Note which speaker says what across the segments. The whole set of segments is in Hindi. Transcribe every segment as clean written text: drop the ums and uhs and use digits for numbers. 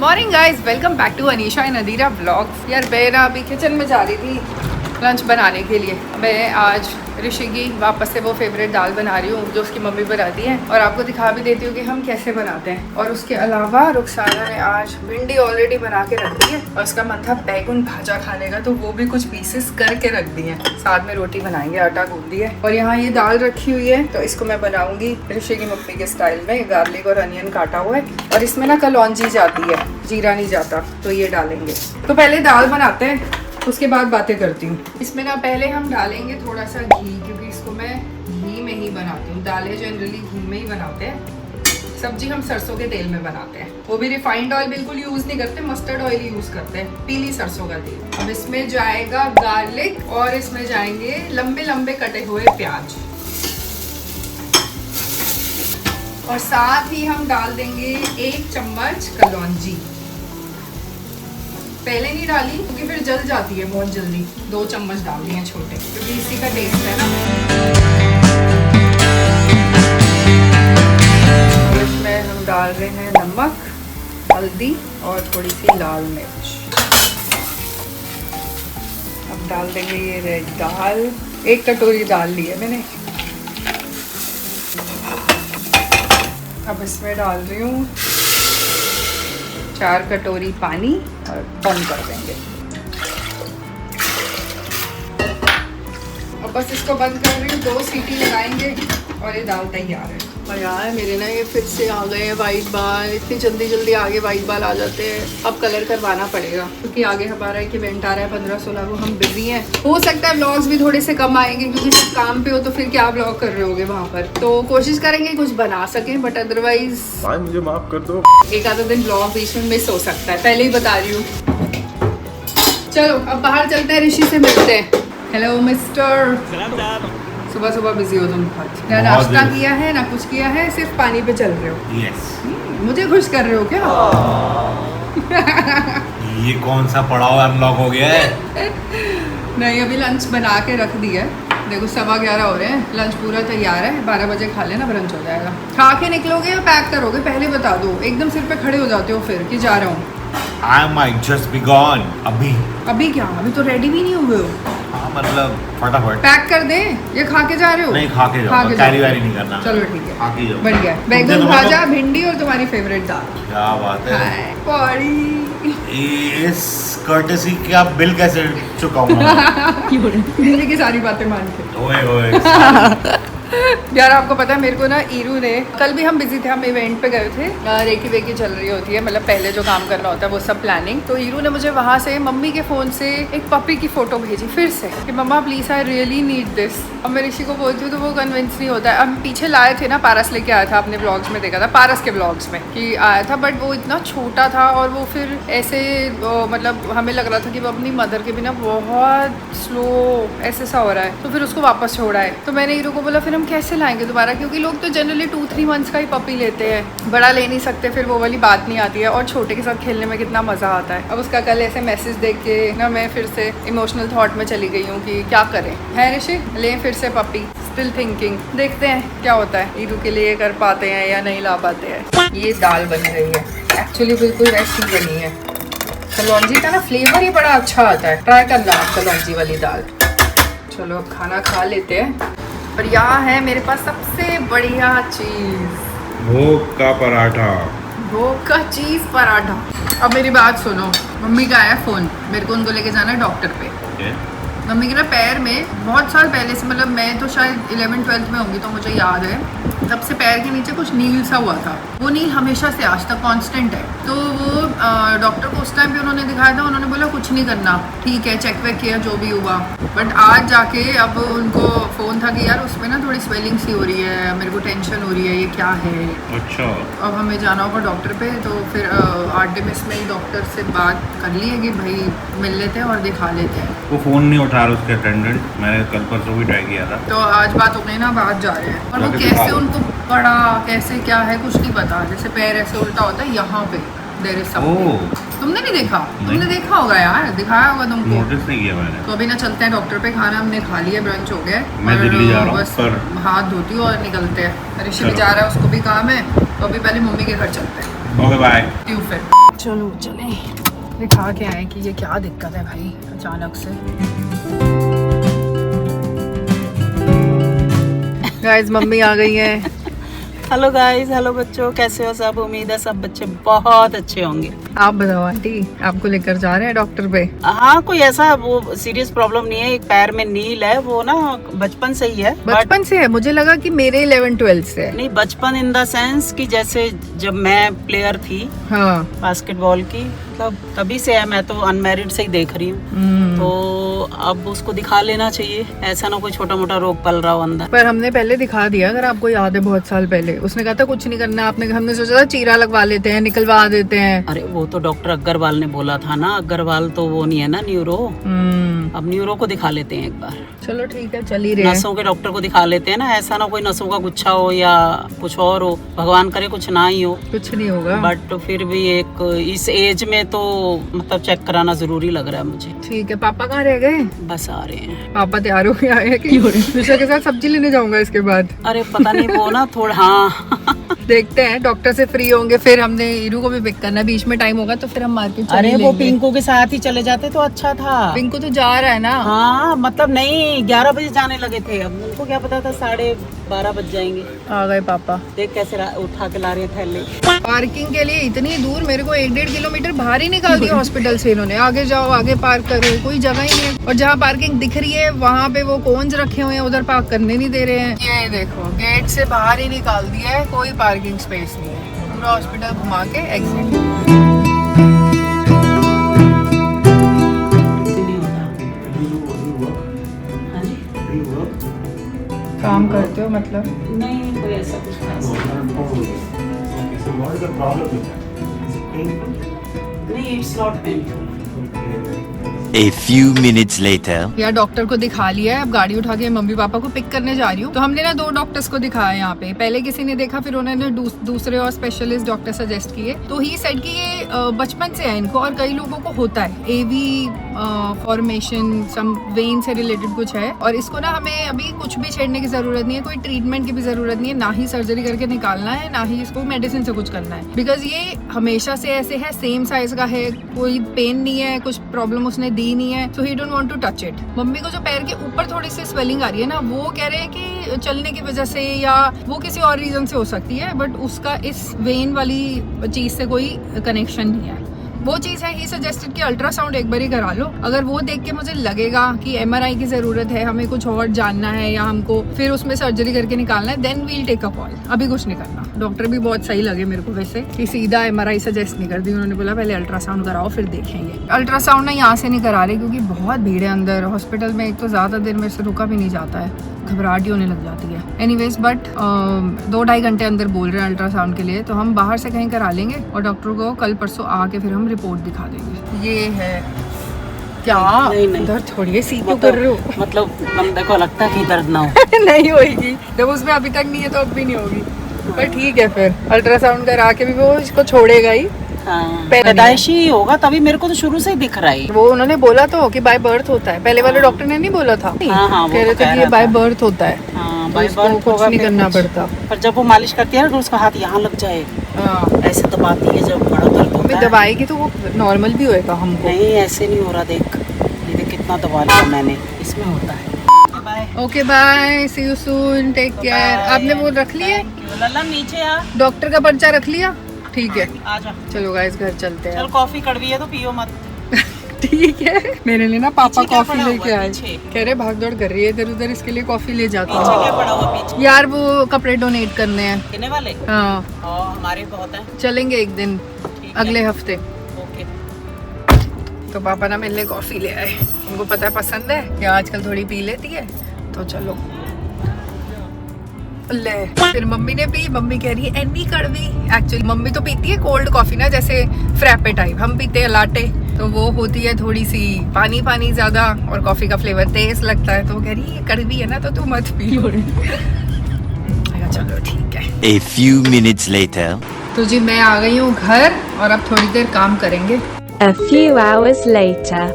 Speaker 1: Morning guys, welcome back to Anisha and Adira vlogs. यार मैं ना अभी किचन में जा रही थी लंच बनाने के लिए। मैं आज ऋषि की वापस से वो फेवरेट दाल बना रही हूँ जो उसकी मम्मी बनाती है, और आपको दिखा भी देती हूँ कि हम कैसे बनाते हैं। और उसके अलावा रुखसाना ने आज भिंडी ऑलरेडी बना के रख दी है और उसका मन था बैगन भाजा खाने का, तो वो भी कुछ पीसेस करके रख दी है। साथ में रोटी बनाएंगे, आटा गूंद दिया है। और यहाँ ये दाल रखी हुई है, तो इसको मैं बनाऊंगी ऋषि की मम्मी के स्टाइल में। गार्लिक और अनियन काटा हुआ है, और इसमें ना कलौंजी जाती है, जीरा नहीं जाता, तो ये डालेंगे। तो पहले दाल बनाते हैं, उसके बाद बातें करती हूँ। इसमें ना पहले हम डालेंगे थोड़ा सा घी, क्योंकि इसको मैं घी में ही बनाती हूँ। दालें जनरली घी में ही बनाते हैं, सब्जी हम सरसों के तेल में बनाते हैं, वो भी रिफाइंड ऑयल बिल्कुल यूज नहीं करते, मस्टर्ड ऑयल यूज करते हैं, पीली सरसों का तेल। अब इसमें जाएगा गार्लिक और इसमें जाएंगे लंबे लंबे कटे हुए प्याज, और साथ ही हम डाल देंगे 1 चम्मच कलौंजी। पहले नहीं डाली क्योंकि फिर जल जाती है बहुत जल्दी। 2 चम्मच डाल दिए छोटे, क्योंकि इसी का टेस्ट है ना। और इसमें हम डाल रहे हैं नमक, हल्दी और थोड़ी सी लाल मिर्च। अब डाल देंगे ये रेड दाल। 1 कटोरी दाल ली है मैंने। अब इसमें डाल रही हूँ 4 कटोरी पानी और बंद कर देंगे। और बस इसको बंद कर रही हूँ, 2 सीटी लगाएंगे और ये दाल तैयार है। और यार मेरे ना ये फिर से आ गए हैं वाइट बाल। इतनी जल्दी जल्दी आगे वाइट बाल आ जाते हैं। अब कलर करवाना पड़ेगा, क्योंकि आगे हमारा एक इवेंट आ रहा है 15-16 को। हम बिजी हैं, हो सकता है व्लॉग्स भी थोड़े से कम आएंगे, क्योंकि सब काम पे हो तो फिर क्या व्लॉग कर रहे होगे वहाँ पर। तो कोशिश करेंगे कुछ बना सकें, बट अदरवाइज
Speaker 2: मुझे माफ कर दो।
Speaker 1: एक आधा दिन व्लॉग बीच में मिस हो सकता है, पहले ही बता रही हूँ। चलो अब बाहर चलते हैं, ऋषि से मिलते हैं। Hello mister. सुबह सुबह बिजी हो तुम बहुत। ना नाश्ता किया है ना कुछ किया है, सिर्फ पानी पे चल रहे हो।
Speaker 2: यस।
Speaker 1: मुझे खुश कर रहे हो क्या?
Speaker 2: ये कौन सा पड़ाव अनलॉक हो गया है?
Speaker 1: नहीं, अभी लंच बना के रख दिया है। देखो 11:15 हो रहे हैं, लंच पूरा तैयार है। 12 बजे खा लेना, ब्रंच हो जाएगा। खा के निकलोगे या पैक करोगे? पहले बता दो, एकदम सिर पे खड़े हो जाते हो फिर कि जा रहा हूँ।
Speaker 2: I might just be gone.
Speaker 1: अभी क्या? अभी तो रेडी भी नहीं हुए हो।
Speaker 2: हाँ मतलब फटाफट
Speaker 1: पैक कर दे, ये खा के जा रहे हो?
Speaker 2: नहीं, खा के जाओ, कैरी वैरी नहीं करना।
Speaker 1: चलो ठीक है,
Speaker 2: खा के जाओ।
Speaker 1: बढ़िया। बैगन भाजा, भिंडी और तुम्हारी फेवरेट दाल।
Speaker 2: क्या बात है।
Speaker 1: पौड़ी।
Speaker 2: इस कर्टेसी का बिल कैसे चुकाऊंगा?
Speaker 1: भिंडी की सारी बातें मान के।
Speaker 2: ओए ओए।
Speaker 1: यार आपको पता है, मेरे को ना ईरू ने, कल भी हम बिजी थे, हम इवेंट पे गए थे। रेकी वेकी चल रही होती है, मतलब पहले जो काम करना होता है वो सब प्लानिंग। तो ईरू ने मुझे वहाँ से मम्मी के फोन से एक पपी की फोटो भेजी फिर से कि mamma please I really need this. अब मैं ऋषि को बोलती हूँ तो वो कन्विंस नहीं होता है। अब पीछे लाए थे ना, पारस लेके आया था, अपने ब्लॉग्स में देखा था, पारस के ब्लॉग्स में कि आया था, बट वो इतना छोटा था और वो फिर ऐसे मतलब हमें लग रहा था कि वो अपनी मदर के बिना बहुत स्लो ऐसे सा हो रहा है, तो फिर उसको वापस छोड़ा है। तो मैंने ईरू को बोला फिर हम कैसे लाएंगे दोबारा, क्योंकि लोग तो जनरली 2-3 मंथ्स का ही पपी लेते हैं, बड़ा ले नहीं सकते, फिर वो वाली बात नहीं आती है। और छोटे के साथ खेलने में कितना मजा आता है। अब उसका कल ऐसे मैसेज देख के ना मैं फिर से इमोशनल थॉट में चली गई हूँ कि क्या करें। है ऋषि, लें फिर से पपी? स्टिल थिंकिंग, देखते हैं क्या होता है। ईरू के लिए कर पाते हैं या नहीं ला पाते हैं। ये दाल बन रही है, एक्चुअली बिल्कुल वैसी बनी है। कलौंजी का ना फ्लेवर ही बड़ा अच्छा आता है, ट्राई करना आप कलौंजी वाली दाल। चलो अब खाना खा लेते हैं। और यहाँ है मेरे पास सबसे बढ़िया चीज,
Speaker 2: भोग का पराठा।
Speaker 1: भोग का चीज पराठा। अब मेरी बात सुनो, मम्मी का आया फोन, मेरे को उनको लेके जाना है डॉक्टर पे। मम्मी के ना पैर में बहुत साल पहले से, मतलब मैं तो शायद 11th-12th में होंगी, तो मुझे याद है तब से पैर के नीचे कुछ नील सा हुआ था। वो नील हमेशा से आज तक कांस्टेंट है। तो वो डॉक्टर को उस टाइम पे उन्होंने दिखाया था, उन्होंने बोला कुछ नहीं करना, ठीक है, चेक वेक किया जो भी हुआ। बट आज जाके अब उनको फ़ोन था कि यार उसमें ना थोड़ी स्वेलिंग सी हो रही है, मेरे को टेंशन हो रही है, ये क्या है।
Speaker 2: अच्छा।
Speaker 1: अब हमें जाना होगा डॉक्टर पे, तो फिर आर्टेमिस में ही डॉक्टर से बात कर ली है कि भाई मिल लेते हैं और दिखा लेते हैं।
Speaker 2: वो फ़ोन नहीं उठा रहा उसके अटेंडेंट, मैंने कल परसों भी ट्राई किया था।
Speaker 1: तो आज बात हो गई ना, बात जा रहे हैं। और वो कैसे उनको पड़ा, कैसे क्या है कुछ नहीं पता। जैसे पैर ऐसे उल्टा होता है यहाँ पे, देयर इज समथिंग। तुमने नहीं देखा? तुमने देखा होगा यार, दिखाया होगा तुमको।
Speaker 2: नोटिस नहीं किया मैंने।
Speaker 1: तो अभी ना चलते हैं डॉक्टर पे। खाना हमने खा लिया, ब्रंच हो गया।
Speaker 2: मैं दिल्ली जा रहा हूँ,
Speaker 1: बस
Speaker 2: पर
Speaker 1: हाथ धोती हूँ और निकलते हैं। ऋषि भी जा रहा है, उसको भी काम है, तो अभी पहले मम्मी के घर चलते हैं।
Speaker 2: Okay bye.
Speaker 1: फिर चलो चलें, दिखा के आए कि ये क्या दिक्कत है भाई अचानक से। गाइस मम्मी आ गई है।
Speaker 3: हेलो गाइस, हेलो बच्चों, कैसे हो सब? उम्मीद है सब बच्चे बहुत अच्छे होंगे।
Speaker 1: आप बताओ आंटी, आपको लेकर जा रहे हैं डॉक्टर पे?
Speaker 3: हाँ, कोई ऐसा वो सीरियस प्रॉब्लम नहीं है। एक पैर में नील है, वो ना बचपन से ही है।
Speaker 1: बचपन से है? मुझे लगा कि मेरे 11-12 से है।
Speaker 3: नहीं, बचपन इन द सेंस कि जैसे जब मैं प्लेयर थी
Speaker 1: हाँ
Speaker 3: बास्केटबॉल की, मतलब तभी से है। मैं तो अनमैरिड से ही देख रही हूँ, तो अब उसको दिखा लेना चाहिए। ऐसा ना कोई छोटा मोटा रोग पल रहा हो अंदर।
Speaker 1: पर हमने पहले दिखा दिया, अगर आपको याद है बहुत साल पहले। उसने कहा था कुछ नहीं करना आपने, हमने सोचा था चीरा लगवा लेते हैं, निकलवा देते हैं।
Speaker 3: अरे वो तो डॉक्टर अग्रवाल ने बोला था ना। अग्रवाल तो वो नहीं है ना न्यूरो। अब न्यूरो को दिखा लेते हैं एक बार।
Speaker 1: चलो ठीक है, चल ही रहे हैं।
Speaker 3: नसों के डॉक्टर को दिखा लेते हैं ना। ऐसा ना कोई नसों का गुच्छा हो या कुछ और हो, भगवान करे कुछ ना ही हो।
Speaker 1: कुछ नहीं होगा,
Speaker 3: बट फिर भी एक इस एज में तो मतलब चेक कराना जरूरी लग रहा है मुझे।
Speaker 1: ठीक है। पापा कहाँ रह गए?
Speaker 3: बस आ रहे हैं।
Speaker 1: पापा तैयार हो के आए हैं कि निशा के साथ सब्जी लेने जाऊंगा इसके बाद?
Speaker 3: अरे पता नहीं, वो ना थोड़ा हाँ
Speaker 1: देखते हैं, डॉक्टर से फ्री होंगे फिर हमने ईरू को भी पिक करना। बीच में टाइम होगा तो फिर हम मार्केट चले
Speaker 3: अरे
Speaker 1: लेंगे।
Speaker 3: वो पिंकू के साथ ही चले जाते तो अच्छा था।
Speaker 1: पिंकू तो जा रहा है ना।
Speaker 3: हाँ मतलब नहीं, 11 बजे जाने लगे थे। अब उनको क्या पता था 12:30 बज जाएंगे।
Speaker 1: आ गए पापा।
Speaker 3: देख कैसे उठा के ला रहे हैं थैले।
Speaker 1: पार्किंग के लिए इतनी दूर, मेरे को 1-1.5 किलोमीटर बाहर ही निकाल दिया हॉस्पिटल से इन्होंने। आगे जाओ, आगे पार्क करो, कोई जगह ही नहीं है। और जहाँ पार्किंग दिख रही है वहाँ पे वो कोन्स रखे हुए हैं, उधर पार्क करने नहीं दे रहे हैं। ये देखो, गेट से बाहर ही निकाल दिया है, कोई पार्किंग स्पेस नहीं है। पूरा हॉस्पिटल घुमा के एग्जिट। काम करते हो मतलब?
Speaker 3: नहीं, कोई ऐसा कुछ खास नहीं। It's not painful.
Speaker 4: A few minutes later.
Speaker 1: यार डॉक्टर को दिखा लिया है, अब गाड़ी उठा के मम्मी पापा को पिक करने जा रही हूँ। तो हमने ना 2 डॉक्टर्स को दिखाया यहाँ पे। पहले किसी ने देखा, फिर उन्होंने दूसरे और स्पेशलिस्ट डॉक्टर सजेस्ट किए। तो ही सेड कि ये बचपन से है इनको, और कई लोगों को होता है एवी फॉर्मेशन, सम वेन से रिलेटेड कुछ है। और इसको ना हमें अभी कुछ भी छेड़ने की जरूरत नहीं है, कोई ट्रीटमेंट की भी जरूरत नहीं है, ना ही सर्जरी करके निकालना है, ना ही इसको मेडिसिन से कुछ करना है। बिकॉज ये हमेशा से ऐसे है, सेम साइज का है, कोई पेन नहीं है, कुछ प्रॉब्लम उसने दी नहीं है। So he don't want to touch it. Mummy को जो पैर के ऊपर थोड़ी सी स्वेलिंग आ रही है ना, वो कह रहे हैं कि चलने की वजह से या वो किसी और रीजन से हो सकती है, बट उसका इस वेन वाली चीज से कोई कनेक्शन नहीं है। वो चीज़ है, ही सजेस्टेड कि अल्ट्रासाउंड एक बार ही करा लो। अगर वो देख के मुझे लगेगा कि MRI की ज़रूरत है, हमें कुछ और जानना है या हमको फिर उसमें सर्जरी करके निकालना है, then we'll take a call. अभी कुछ नहीं करना। डॉक्टर भी बहुत सही लगे मेरे को वैसे, कि सीधा MRI सजेस्ट नहीं कर दी। उन्होंने बोला पहले अल्ट्रासाउंड कराओ फिर देखेंगे। अल्ट्रासाउंड ना यहाँ से नहीं करा रहे क्योंकि बहुत भीड़ है अंदर हॉस्पिटल में। एक तो ज़्यादा देर मेरे से रुका भी नहीं जाता है, घबराहट ही होने लग जाती है। एनीवेज बट 2-2.5 घंटे अंदर बोल रहे हैं अल्ट्रासाउंड के लिए, तो हम बाहर से कहीं करा लेंगे और डॉक्टर को कल परसों आके फिर हम रिपोर्ट दिखा देंगे। ये है क्या?
Speaker 3: नहीं।
Speaker 1: दर्द थोड़ी है, सी क्यों कर रहे हो?
Speaker 3: मतलब बंदे को लगता है कि दर्द ना हो।
Speaker 1: नहीं होगी, जब उसमें अभी तक नहीं है तो अब भी नहीं होगी। पर ठीक है, फिर अल्ट्रासाउंड करा के भी वो इसको छोड़ेगा ही।
Speaker 3: पैदाइशी होगा, तभी मेरे को तो शुरू से ही दिख रहा है।
Speaker 1: वो उन्होंने बोला तो कि बाय बर्थ होता है। पहले वाले डॉक्टर ने नहीं बोला था?
Speaker 3: हाँ,
Speaker 1: कह रहे थे कि ये बाय बर्थ होता है,
Speaker 3: बाय बर्थ
Speaker 1: कुछ नहीं करना पड़ता।
Speaker 3: पर जब वो मालिश करती है ना तो उसका हाथ यहाँ लग जाए, ऐसे दबाती है जब बड़ा दर्द होता है।
Speaker 1: दबाएगी तो वो नॉर्मल भी होएगा हमको।
Speaker 3: नहीं, ऐसे नहीं हो रहा। देख ये कितना दबा लिया मैंने, इसमें होता है।
Speaker 1: Okay bye, see you soon, take care. आपने वो रख लिया?
Speaker 3: लल्ला नीचे आ,
Speaker 1: डॉक्टर का पर्चा रख लिया? ठीक है,
Speaker 3: आजा।
Speaker 1: चलो गाइस घर चलते हैं।
Speaker 3: चल, कॉफी कड़वी है तो पियो मत।
Speaker 1: ठीक है। मेरे लिए ना पापा
Speaker 3: पीछे क्या
Speaker 1: कॉफी
Speaker 3: पड़ा हुआ
Speaker 1: लेके
Speaker 3: है
Speaker 1: आए,
Speaker 3: पीछे?
Speaker 1: कह रहे भाग दौड़ कर रही है इधर उधर, इसके लिए कॉफी ले जाता
Speaker 3: पीछे
Speaker 1: हूँ।
Speaker 3: क्या पड़ा हुआ पीछे?
Speaker 1: यार वो कपड़े डोनेट करने हैं।
Speaker 3: देने वाले?
Speaker 1: हाँ,
Speaker 3: हमारे बहुत है।
Speaker 1: चलेंगे एक दिन
Speaker 3: ठीक है।
Speaker 1: अगले हफ्ते।
Speaker 3: ओके।
Speaker 1: तो पापा ना मेरे लिए कॉफी ले आए, उनको पता है पसंद है, या आजकल थोड़ी पी लेती है, तो चलो ले। फिर मम्मी ने पी, मम्मी कह रही है एनी कड़वी। एक्चुअली मम्मी तो पीती है कोल्ड कॉफी ना, जैसे फ्रैपे टाइप, हम पीते हैं लाटे, तो वो होती है थोड़ी सी पानी पानी ज्यादा और कॉफी का फ्लेवर तेज लगता है। तो वो कह रही है कड़वी है ना तो तू मत पी। चलो ठीक है।
Speaker 4: A few minutes later.
Speaker 1: तो जी मैं आ गई हूँ घर और अब थोड़ी देर काम करेंगे।
Speaker 5: A few hours later.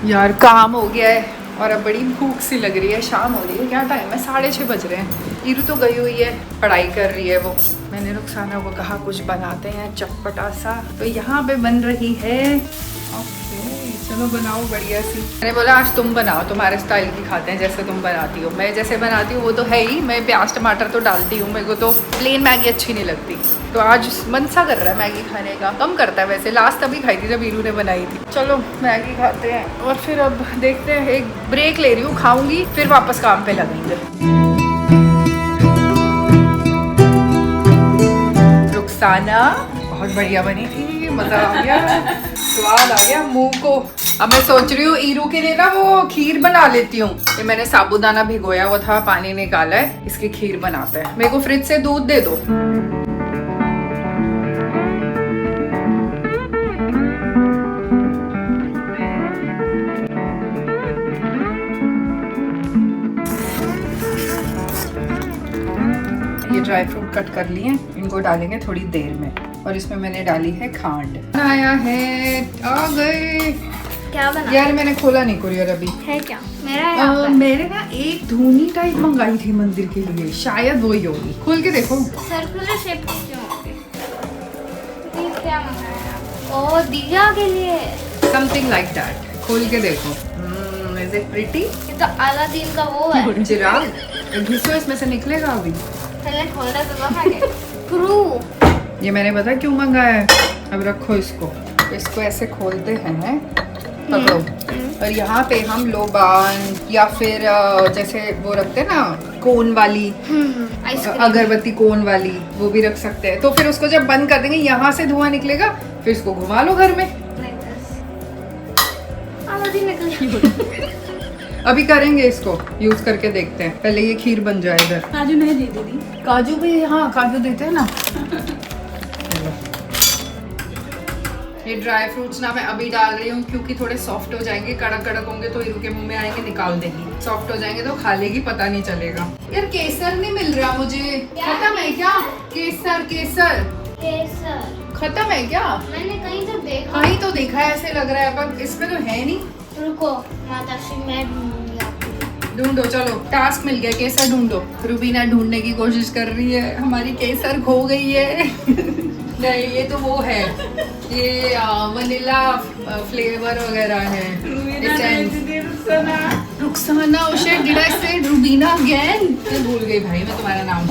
Speaker 1: यार काम हो गया है और अब बड़ी भूख सी लग रही है, शाम हो रही है, क्या टाइम है, 6:30 बज रहे हैं। ईरू तो गई हुई है, पढ़ाई कर रही है वो। मैंने रुखसाना को कहा कुछ बनाते हैं चटपटा सा, तो यहाँ पे बन रही है। ओके चलो बनाओ बढ़िया सी। मैंने बोला आज तुम बनाओ, तुम्हारे स्टाइल की खाते हैं जैसे तुम बनाती हो। मैं जैसे बनाती हूँ वो तो है ही, मैं प्याज टमाटर तो डालती हूँ, मेरे को तो प्लेन मैगी अच्छी नहीं लगती। तो आज मन सा कर रहा है मैगी खाने का, कम करता है वैसे, लास्ट तभी खाई थी जब ईरू ने बनाई थी। चलो मैगी खाते हैं और फिर अब देखते हैं, एक ब्रेक ले रही हूँ, खाऊंगी फिर वापस काम पे लगेंगे। रुखसाना बहुत बढ़िया बनी थी, मजा आ गया, स्वाद आ गया मुंह को। अब मैं सोच रही हूँ ईरू के लिए ना वो खीर बना लेती हूँ। ये मैंने साबूदाना भिगोया हुआ था, पानी निकाला है, इसकी खीर बनाते हैं। मेरे को फ्रिज से दूध दे दो। ये ड्राई फ्रूट कट कर लिए, इनको डालेंगे थोड़ी देर में। और इसमें मैंने डाली है खांड। आया है, आ गए।
Speaker 5: क्या बना?
Speaker 1: यार मैंने खोला नहीं कुरियर अभी।
Speaker 5: है क्या? मेरा है यहाँ पे।
Speaker 1: मैंने ना एक धूनी टाइप मंगाई थी मंदिर के लिए, शायद वही होगी। खोल के देखो।
Speaker 5: सर्कुलर शेप की क्यों होगी? ये क्या मंगाया? ओह दिया के लिए।
Speaker 1: Something like that. खोल के देखो। Is it pretty?
Speaker 5: ये तो अलादीन का वो है।
Speaker 1: चिराग घिसो, इसमें से निकलेगा अभी।
Speaker 5: पहले खोलना तो था क्या? क्रू।
Speaker 1: ये मैंने पता क्यों मंगाया है। अब रखो इसको, इसको ऐसे खोलते हैं, पकड़ो। और यहाँ पे हम लोबान या फिर जैसे वो रखते हैं ना कोन वाली, अगरबत्ती कोन वाली, वो भी रख सकते हैं। तो फिर उसको जब बंद कर देंगे यहाँ से धुआं निकलेगा, फिर इसको घुमा लो घर में।
Speaker 5: अलादीन निकल।
Speaker 1: अभी करेंगे इसको, यूज करके देखते हैं। पहले ये खीर बन जाए इधर।
Speaker 3: काजू नहीं दी दीदी?
Speaker 1: काजू भी, हाँ काजू देते हैं ना। ये ड्राई फ्रूट्स ना मैं अभी डाल रही हूँ क्योंकि थोड़े सॉफ्ट हो जाएंगे, कड़क कड़क होंगे तो ईरू के मुंह में आएंगे, निकाल देगी। सॉफ्ट हो जाएंगे तो खा लेगी, पता नहीं चलेगा। यार केसर नहीं मिल रहा मुझे, खत्म है क्या? केसर केसर
Speaker 5: केसर
Speaker 1: खत्म है क्या?
Speaker 5: मैंने कहीं तो देखा।
Speaker 1: कहीं तो देखा है, ऐसे लग रहा है, पर इसमें तो है नहीं।
Speaker 5: रुको माताश्री, मैं ढूंढूंगी आपको।
Speaker 1: ढूंढो, चलो टास्क मिल गया, केसर ढूंढो। रूबीना ढूंढने की कोशिश कर रही है, हमारी केसर खो गई है। नहीं ये तो वो है, ये वनीला फ्लेवर वगैरह है। रुखसाना, उसे डिड आई से रूबीना अगेन? मैं भूल गई भाई, मैं तुम्हारा नाम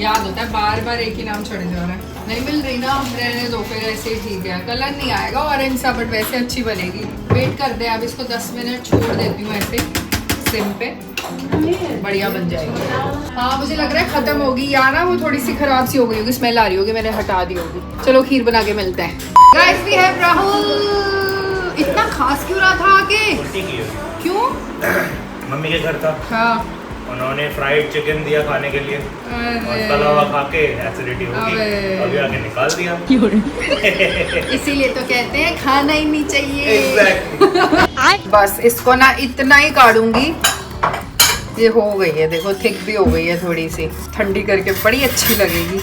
Speaker 1: याद होता है, बार बार एक ही नाम छोड़ जा रहा है। नहीं मिल रही ना, रहने दो फिर, ऐसे ही ठीक है। कलर नहीं आएगा ऑरेंज सा, बट वैसे अच्छी बनेगी। वेट कर दे, अब इसको 10 मिनट छोड़ देती हूँ ऐसे सिम पे, बढ़िया बन जाएगी। हाँ मुझे लग रहा है खत्म होगी, या ना वो थोड़ी सी खराब सी हो गई होगी, स्मेल आ रही होगी, मैंने हटा दी होगी। चलो खीर बना के मिलते हैं। Guys we have Rahul. इतना खास क्यों रहा था आके? क्यों?
Speaker 2: मम्मी के घर था,
Speaker 1: हाँ
Speaker 2: उन्होंने फ्राइड चिकन दिया खाने के लिए, और तला हुआ खा के एसिडिटी हो गई, अभी आके निकाल दिया।
Speaker 1: इसीलिए तो कहते हैं खाना ही नहीं चाहिए।
Speaker 2: Exactly.
Speaker 1: बस इसको ना इतना ही काटूंगी। ये हो गई है, देखो थिक भी हो गई है थोड़ी सी, ठंडी करके बड़ी अच्छी लगेगी।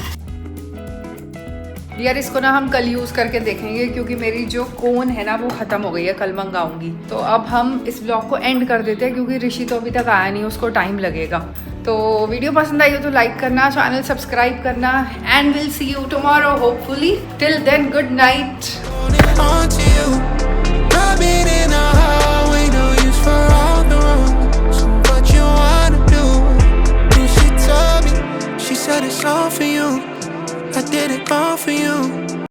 Speaker 1: यार इसको ना हम कल यूज करके देखेंगे क्योंकि मेरी जो कोन है ना वो खत्म हो गई है, कल मंगाऊंगी। तो अब हम इस ब्लॉग को एंड कर देते हैं क्योंकि ऋषि तो अभी तक आया नहीं, उसको टाइम लगेगा। तो वीडियो पसंद आई हो तो लाइक करना, चैनल सब्सक्राइब करना, and will see you tomorrow hopefully. Till then good night.
Speaker 6: She said it's all for you. I did it all for you.